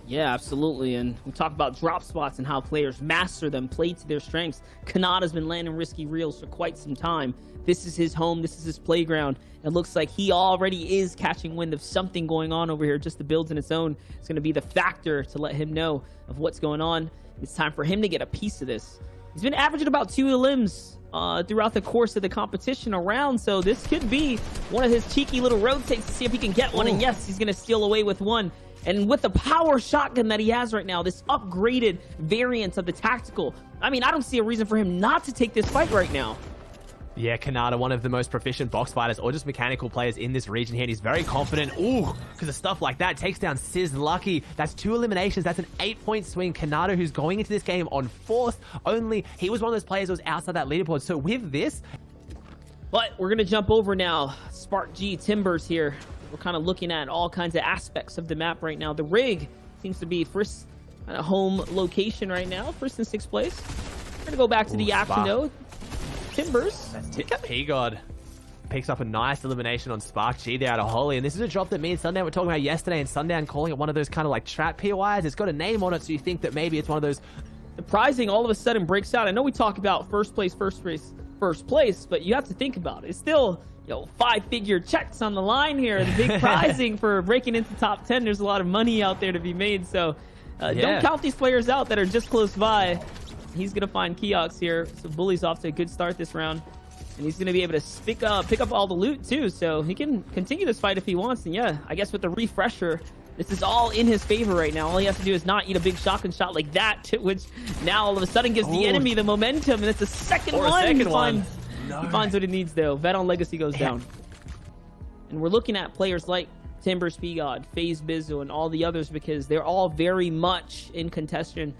Yeah, absolutely. And we talk about drop spots and how players master them, play to their strengths. Kanata's been landing risky reels for quite some time. This is his home. This is his playground. It looks like he already is catching wind of something going on over here. Just the builds in its own is going to be the factor to let him know of what's going on. It's time for him to get a piece of this. He's been averaging about 2 elims throughout the course of the competition around, so this could be one of his cheeky little rotates to see if he can get one. And yes, he's going to steal away with one. And with the power shotgun that he has right now, this upgraded variant of the tactical, I mean, I don't see a reason for him not to take this fight right now. Yeah, Kanata, one of the most proficient box fighters or just mechanical players in this region here, and he's very confident. Ooh, because of stuff like that. Takes down Sizz Lucky. That's 2 eliminations. That's an 8-point swing. Kanata, who's going into this game on 4th only. He was one of those players that was outside that leaderboard. So with this... But we're going to jump over now. Spark G Timbers here. We're kind of looking at all kinds of aspects of the map right now. The rig seems to be first home location right now. First in 6th place. We're going to go back to the action though. Timbers. That's P-God. Picks up a nice elimination on Spark G there out of Holly. And this is a drop that me and Sundown were talking about yesterday. And Sundown calling it one of those kind of like trap POIs. It's got a name on it, so you think that maybe it's one of those... Surprising all of a sudden breaks out. I know we talk about first place, but you have to think about it. It's still, 5-figure checks on the line here. The big prizing for breaking into top 10. There's a lot of money out there to be made. So don't count these players out that are just close by. He's going to find Keox here. So Bully's off to a good start this round. And he's going to be able to pick up all the loot too. So he can continue this fight if he wants. And yeah, I guess with the refresher, this is all in his favor right now. All he has to do is not eat a big shotgun shot like that, which now all of a sudden gives the enemy the momentum. And it's the second one. He finds what he needs though. Vet on Legacy goes down. And we're looking at players like Timbers, P-God, FaZe Bizzle, and all the others because they're all very much in contention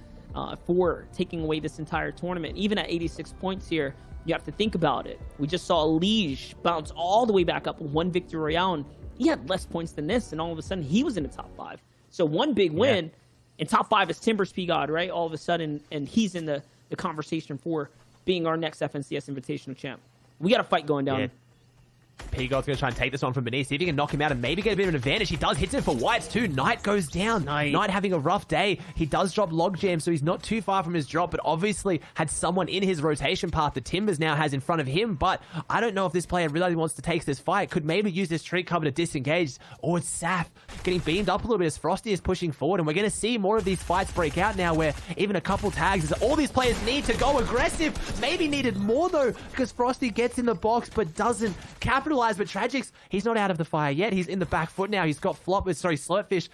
for taking away this entire tournament. Even at 86 points here, you have to think about it. We just saw Liege bounce all the way back up with 1 victory royale, and he had less points than this, and all of a sudden he was in the top 5. So one big win, and top 5 is Timbers, P-God, right? All of a sudden, and he's in the conversation for being our next FNCS Invitational champ. We got a fight going down. Yeah. P-God's going to try and take this one from beneath, see if he can knock him out and maybe get a bit of an advantage. He does, hits it for Whites too. Knight goes down. Knight having a rough day. He does drop Logjam, so he's not too far from his drop, but obviously had someone in his rotation path that Timbers now has in front of him. But I don't know if this player really wants to take this fight. Could maybe use this tree cover to disengage. Or it's Saf getting beamed up a little bit as Frosty is pushing forward. And we're going to see more of these fights break out now where even a couple tags, as all these players need to go aggressive. Maybe needed more though, because Frosty gets in the box but doesn't capitalize. But Tragics, he's not out of the fire yet. He's in the back foot now. He's got Slurpfish.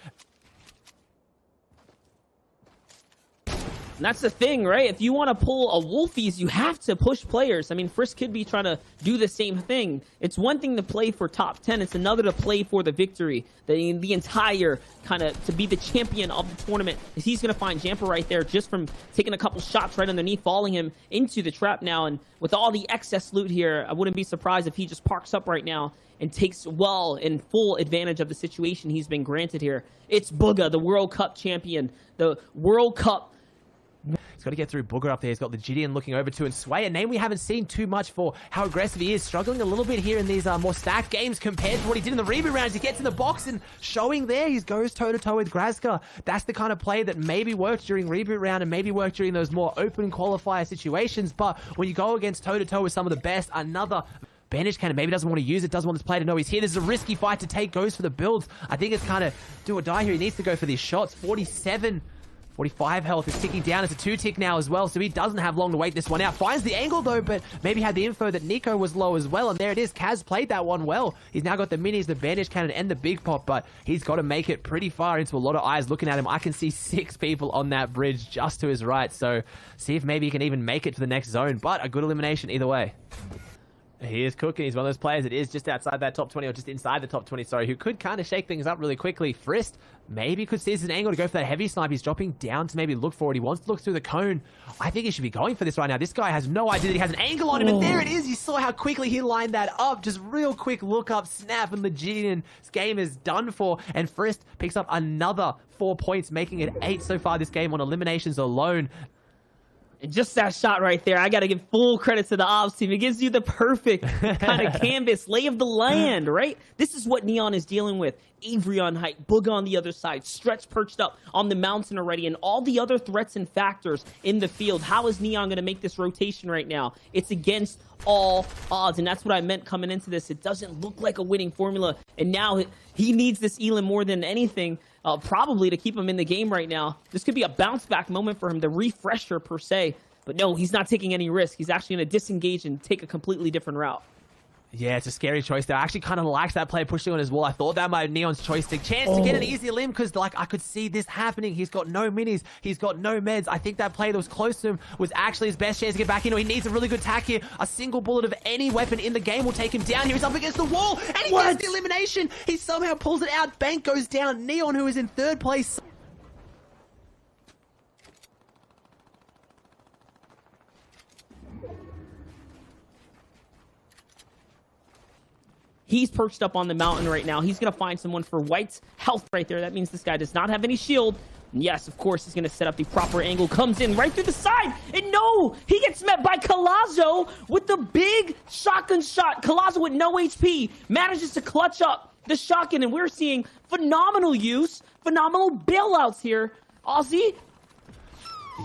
And that's the thing, right? If you want to pull a Wolfies, you have to push players. I mean, Frisk could be trying to do the same thing. It's one thing to play for top 10. It's another to play for the victory. The entire kind of to be the champion of the tournament. He's going to find Jamper right there just from taking a couple shots right underneath, falling him into the trap now. And with all the excess loot here, I wouldn't be surprised if he just parks up right now and takes well and full advantage of the situation he's been granted here. It's Booga, the World Cup champion. The World Cup. He's got to get through Booger up there. He's got the Gideon looking over to and Sway, a name we haven't seen too much for how aggressive he is. Struggling a little bit here in these more stacked games compared to what he did in the reboot rounds. He gets in the box and showing there. He goes toe-to-toe with Grazka. That's the kind of play that maybe worked during reboot round and maybe worked during those more open qualifier situations. But when you go against toe-to-toe with some of the best, another bandage cannon maybe doesn't want to use it, doesn't want this player to know he's here. This is a risky fight to take, goes for the builds. I think it's kind of do or die here. He needs to go for these shots. 45 health is ticking down. It's a 2-tick now as well, so he doesn't have long to wait this one out. Finds the angle though, but maybe had the info that Nico was low as well, and there it is. Kaz played that one well. He's now got the minis, the bandage cannon, and the big pop, but he's got to make it pretty far into a lot of eyes looking at him. I can see 6 people on that bridge just to his right, so see if maybe he can even make it to the next zone, but a good elimination either way. He is cooking. He's one of those players that is just outside that top 20, or just inside the top 20, sorry, who could kind of shake things up really quickly. Frist maybe could seize an angle to go for that heavy snipe. He's dropping down to maybe look for it. He wants to look through the cone. I think he should be going for this right now. This guy has no idea that he has an angle on him, and there it is. You saw how quickly he lined that up. Just real quick look up, snap, and the Gideon's game is done for. And Frist picks up another 4 points, making it 8 so far this game on eliminations alone. And just that shot right there, I got to give full credit to the ops team. It gives you the perfect kind of canvas, lay of the land, right? This is what Neon is dealing with. Avery on height, Booga on the other side, Stretch perched up on the mountain already, and all the other threats and factors in the field. How is Neon going to make this rotation right now? It's against all odds, and that's what I meant coming into this. It doesn't look like a winning formula, and now he needs this Elam more than anything, probably to keep him in the game right now. This could be a bounce back moment for him, the refresher per se, but no, he's not taking any risk. He's actually going to disengage and take a completely different route. Yeah, it's a scary choice there. I actually kind of liked that player pushing on his wall. I thought that might be Neon's choice to chance to get an easy limb because, like, I could see this happening. He's got no minis. He's got no meds. I think that play that was close to him was actually his best chance to get back in. He needs a really good tack here. A single bullet of any weapon in the game will take him down. Here he's up against the wall, and he gets the elimination. He somehow pulls it out. Bank goes down. Neon, who is in third place. He's perched up on the mountain right now. He's going to find someone for White's health right there. That means this guy does not have any shield. And yes, of course, he's going to set up the proper angle. Comes in right through the side. And no, he gets met by Colazo with the big shotgun shot. Colazo with no HP manages to clutch up the shotgun. And we're seeing phenomenal use, phenomenal bailouts here. Aussie.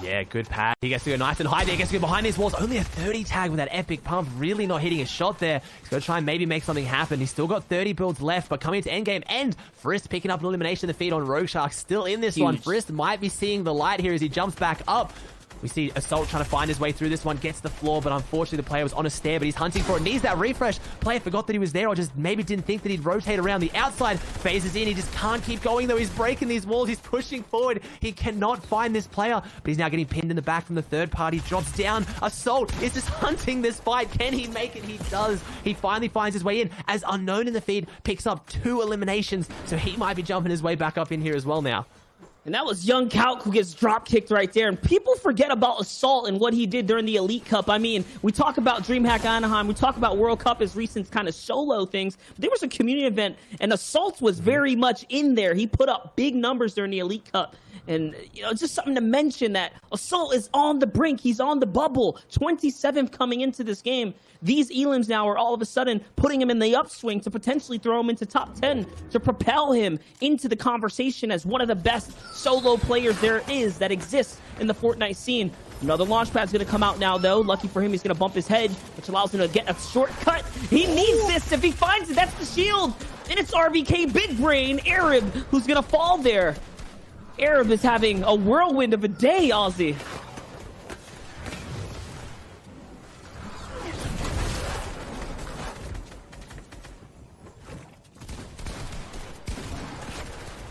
Yeah, good pad. He gets to go nice and high there. He gets to go behind his walls. Only a 30 tag with that epic pump. Really not hitting a shot there. He's going to try and maybe make something happen. He's still got 30 builds left, but coming into endgame, and Frist picking up an elimination in the feed on Rogue Shark. Still in this one. Frist might be seeing the light here as he jumps back up. We see Assault trying to find his way through this one, gets the floor, but unfortunately the player was on a stair, but he's hunting for it. Needs that refresh. Player forgot that he was there, or just maybe didn't think that he'd rotate around the outside. Phases in. He just can't keep going, though. He's breaking these walls. He's pushing forward. He cannot find this player, but he's now getting pinned in the back from the third party. Drops down. Assault is just hunting this fight. Can he make it? He does. He finally finds his way in, as Unknown in the feed picks up 2 eliminations, so he might be jumping his way back up in here as well now. And that was Young Calc who gets drop kicked right there. And people forget about Assault and what he did during the Elite Cup. I mean, we talk about DreamHack Anaheim. We talk about World Cup as recent kind of solo things. But there was a community event, and Assault was very much in there. He put up big numbers during the Elite Cup. And, you know, just something to mention that Assault is on the brink. He's on the bubble. 27th coming into this game. These Elims now are all of a sudden putting him in the upswing to potentially throw him into top 10 to propel him into the conversation as one of the best solo players there is that exists in the Fortnite scene. Another launch pad's going to come out now, though. Lucky for him, he's going to bump his head, which allows him to get a shortcut. He needs this. If he finds it, that's the shield. And it's RBK Big Brain Arab who's going to fall there. Arab is having a whirlwind of a day, Aussie.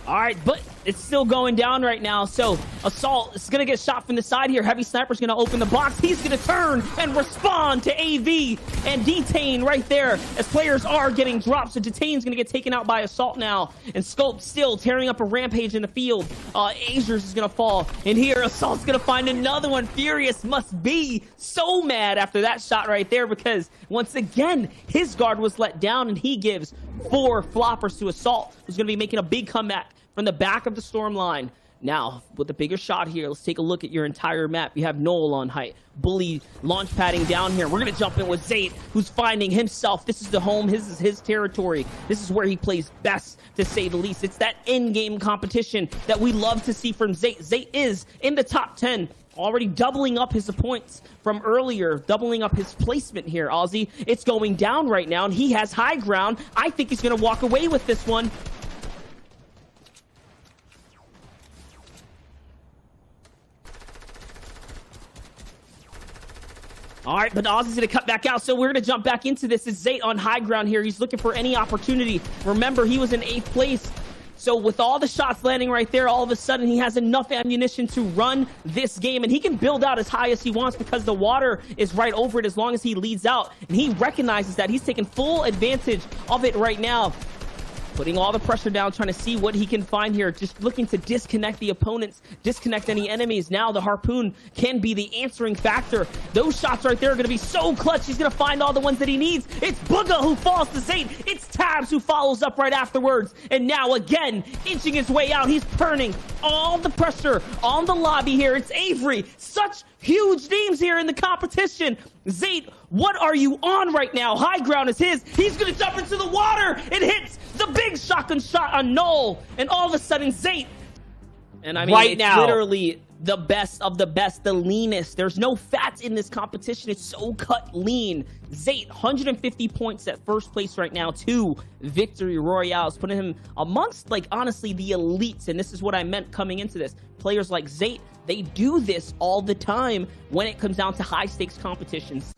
All right, but it's still going down right now. So Assault is going to get shot from the side here. Heavy Sniper's going to open the box. He's going to turn and respond to AV and Detain right there as players are getting dropped. So Detain's going to get taken out by Assault now. And Scope still tearing up a rampage in the field. Azers is going to fall. And here Assault's going to find another one. Furious must be so mad after that shot right there because once again, his guard was let down and he gives 4 floppers to Assault, who's going to be making a big comeback from the back of the storm line. Now, with the bigger shot here, let's take a look at your entire map. You have Noel on height. Bully launch padding down here. We're going to jump in with ZAYT, who's finding himself. This is the home. This is his territory. This is where he plays best, to say the least. It's that in-game competition that we love to see from ZAYT. ZAYT is in the top 10. Already doubling up his points from earlier, doubling up his placement here, Aussie. It's going down right now, and he has high ground. I think he's going to walk away with this one. All right, but Ozzy's going to cut back out, so we're going to jump back into this. It's ZAYT on high ground here. He's looking for any opportunity. Remember, he was in 8th place. So with all the shots landing right there, all of a sudden he has enough ammunition to run this game. And he can build out as high as he wants because the water is right over it as long as he leads out. And he recognizes that. He's taking full advantage of it right now. Putting all the pressure down, trying to see what he can find here. Just looking to disconnect the opponents, disconnect any enemies. Now the Harpoon can be the answering factor. Those shots right there are going to be so clutch. He's going to find all the ones that he needs. It's Booga who falls to ZAYT. It's Tabs who follows up right afterwards. And now again, inching his way out. He's turning all the pressure on the lobby here. It's Avery. Such huge names here in the competition. ZAYT, what are you on right now? High ground is his. He's going to jump into the water. It hits the big shotgun shot on Null. And all of a sudden, ZAYT. And I mean, Right it's now, literally the best of the best, the leanest. There's no fats in this competition. It's so cut lean. ZAYT, 150 points at first place right now. 2 victory royales, putting him amongst, like, honestly, the elites. And this is what I meant coming into this. Players like ZAYT, they do this all the time when it comes down to high stakes competitions.